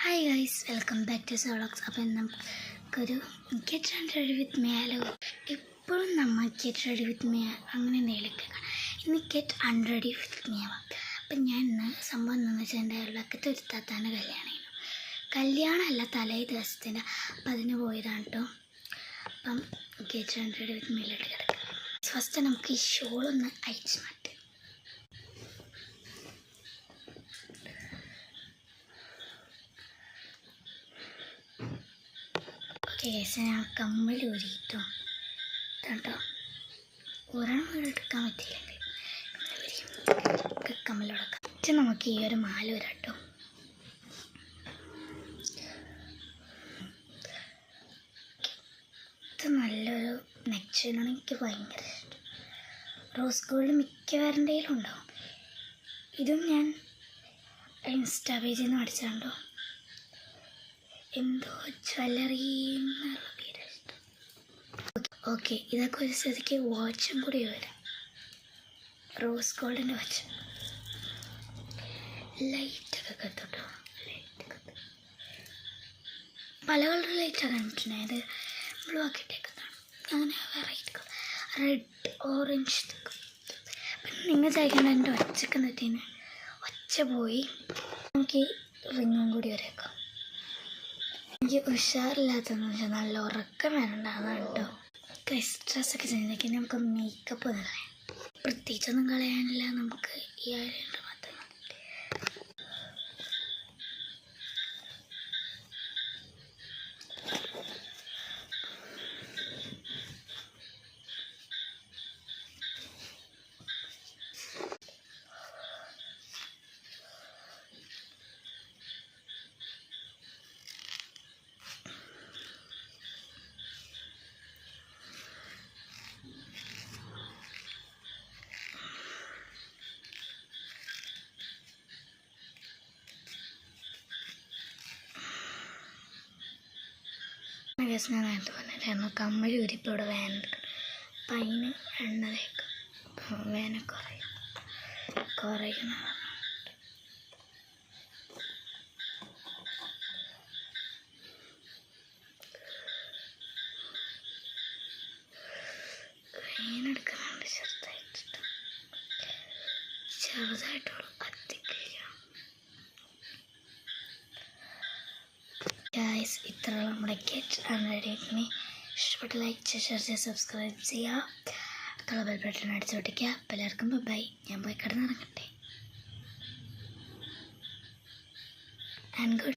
Hi guys, welcome back to സോളോക്സ്. അപ്പം നമുക്കൊരു ഗെറ്റ് റെഡി വിത്ത് മീ ആലോ. എപ്പോഴും നമ്മൾ ഗെറ്റ് റെഡി വിത്ത് മീ അങ്ങനെ എന്തെങ്കിലുമൊക്കെ ഇന്ന് ഗെറ്റ് അൺറെഡി വിത്ത് മീ ആവാം. അപ്പം ഞാൻ ഇന്ന് സംഭവം എന്താണെന്ന് വെച്ചാൽ എൻ്റെ അയൽവക്കത്തെ ഒരു താത്താൻ്റെ കല്യാണമല്ല, തലേ ദിവസത്തിൻ്റെ. അപ്പം അതിന് പോയതാണ് കേട്ടോ. അപ്പം ഗെറ്റ് അൺറെഡി വിത്ത് മീയിലോട്ട് കിടക്കുക. ഫസ്റ്റ് നമുക്ക് ഈ ഷോളൊന്ന് അയച്ചു മാറ്റാം. ഞാൻ കമ്മൽ ഊരിയിട്ടു കേട്ടോ. ഒരെണ്ണം എടുക്കാൻ പറ്റില്ലെങ്കിൽ കമ്മലോടൊക്കെ നമുക്ക് ഈ ഒരു മാല വരാട്ടോ. ഇത് നല്ലൊരു നെക്ചയിലാണ്, എനിക്ക് ഭയങ്കര ഇഷ്ടം. റോസ് ഗോൾഡ് മിക്കവാറിൻ്റെയിലും ഉണ്ടാവും. ഇതും ഞാൻ ഇൻസ്റ്റാ പേജിൽ നിന്ന് പഠിച്ചാണ്ടോ. എന്തോ ജ്വല്ലറി എന്നുള്ള പേര് ഇഷ്ടം. ഓക്കെ, ഇതൊക്കെ ഒരു സ്ഥിതിക്ക് വാച്ചും കൂടി വരാം. റോസ് ഗോൾഡിൻ്റെ വാച്ച്. ലൈറ്റൊക്കെ കത്തോട്ടോ. പല കളർ ലൈറ്റൊക്കെ കണ്ടിട്ടുണ്ടായത് ബ്ലൂ ആക്കിയിട്ടേക്കുന്നതാണ്. അങ്ങനെ വെറൈറ്റി റെഡ്, ഓറഞ്ച്. അപ്പം നിങ്ങൾ ചോദിക്കേണ്ട എൻ്റെ ഒച്ചക്ക് തെറ്റീന് ഒച്ച പോയി. നമുക്ക് ഈ റിങ്ങും കൂടി വരേക്കാം. എനിക്ക് ഉഷാറില്ലാത്തതെന്ന് വെച്ചാൽ നല്ല ഉറക്കം വരണ്ടാതാണ് കേട്ടോ. സ്ട്രെസ്സൊക്കെ ചെയ്തേക്ക് നമുക്ക് മേക്കപ്പ് കളയാം. പ്രത്യേകിച്ചൊന്നും കളയാനില്ല, നമുക്ക് ഈ ആയിട്ട് മാത്രം. ഞാൻ നേരത്തെ പറഞ്ഞിട്ടായിരുന്നു കമ്മൽ ഊരിപ്പോൾ ഇവിടെ വേനെടുക്കണം. അപ്പം അതിന് എണ്ണ തേക്കും. അപ്പം വേന കുറയണം. വേനെടുക്കാനുണ്ട് ചെറുതായിട്ടുള്ളൂ. ഗൈസ്, ഇത്രയുള്ള നമ്മുടെ ഗെറ്റ് അൺറെഡി വിത്ത് മീ. ഇഷ്ടപ്പെട്ട ലൈക്ക് ചെയ്യുക, ഷെയർ ചെയ്യുക, സബ്സ്ക്രൈബ് ചെയ്യുക, അടുത്തുള്ള ബെൽ ബട്ടൺ അടിച്ചു പൊട്ടിക്കുക. അപ്പോൾ എല്ലാവർക്കും ബൈ. ഞാൻ പോയി കിടന്നിറങ്ങട്ടെ. And good.